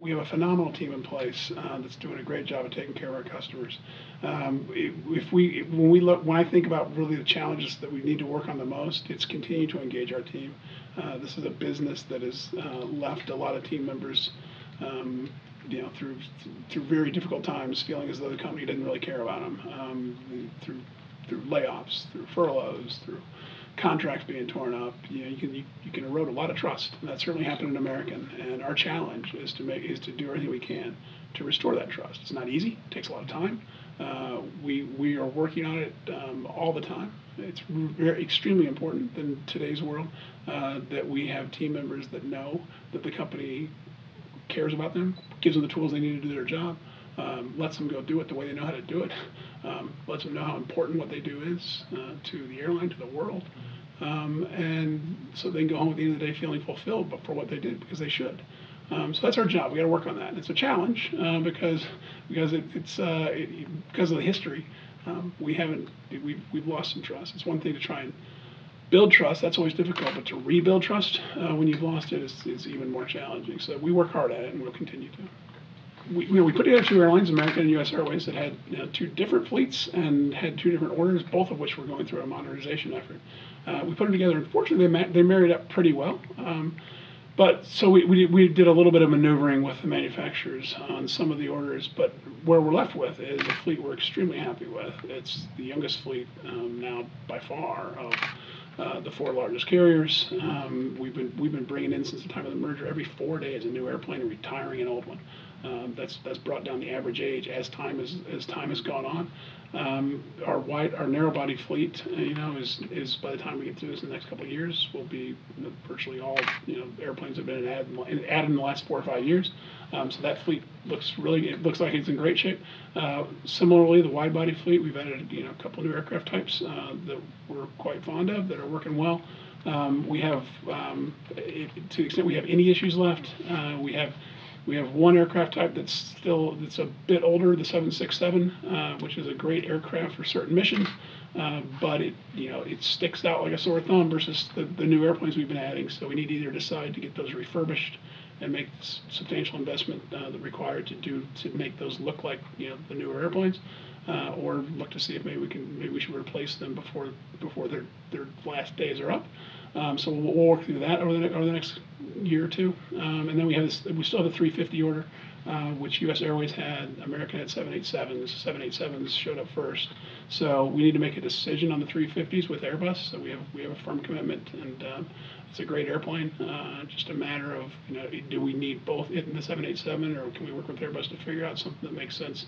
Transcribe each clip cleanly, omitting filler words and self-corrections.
We have a phenomenal team in place that's doing a great job of taking care of our customers. When I think about really the challenges that we need to work on the most, it's continue to engage our team. This is a business that has left a lot of team members, through very difficult times, feeling as though the company didn't really care about them, through layoffs, through furloughs, through contracts being torn up. You can erode a lot of trust, and that certainly happened in American. And our challenge is to do everything we can to restore that trust. It's not easy. It takes a lot of time. We are working on it all the time. It's extremely important in today's world that we have team members that know that the company cares about them, gives them the tools they need to do their job, lets them go do it the way they know how to do it, lets them know how important what they do is to the airline, to the world, and so they can go home at the end of the day feeling fulfilled, but for what they did, because they should. So that's our job. We got to work on that. And it's a challenge because because of the history. We've lost some trust. It's one thing to try and build trust. That's always difficult, but to rebuild trust when you've lost it is even more challenging. So we work hard at it, and we'll continue to. We put together two airlines, American and U.S. Airways, that had two different fleets and had two different orders, both of which were going through a modernization effort. We put them together. Unfortunately, they married up pretty well. But so we did a little bit of maneuvering with the manufacturers on some of the orders, but where we're left with is a fleet we're extremely happy with. It's the youngest fleet now by far of the four largest carriers. We've been bringing in since the time of the merger every 4 days a new airplane and retiring an old one. That's brought down the average age as time has gone on. Our narrow body fleet, is by the time we get through this in the next couple of years, will be virtually all airplanes have been added in the last 4 or 5 years. So that fleet looks like it's in great shape. Similarly, the wide body fleet, we've added a couple new aircraft types that we're quite fond of, that are working well. We have, to the extent we have any issues left, we have one aircraft type that's a bit older, the 767, which is a great aircraft for certain missions, but it sticks out like a sore thumb versus the new airplanes we've been adding. So we need to either decide to get those refurbished and make substantial investment required to make those look like the newer airplanes, or look to see if maybe we should replace them before their last days are up. So we'll work through that over the next year or two, and then we still have a 350 order, which U.S. Airways had. American had 787s. 787s showed up first, so we need to make a decision on the 350s with Airbus. So we have a firm commitment, and it's a great airplane. Just a matter of do we need both it and the 787, or can we work with Airbus to figure out something that makes sense?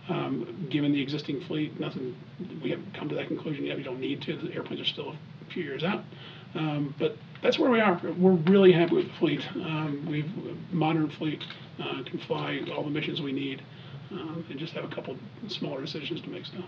Given the existing fleet, we haven't come to that conclusion yet. We don't need to. The airplanes are still a few years out. But that's where we are. We're really happy with the fleet. We've a modern fleet, can fly all the missions we need, and just have a couple smaller decisions to make still.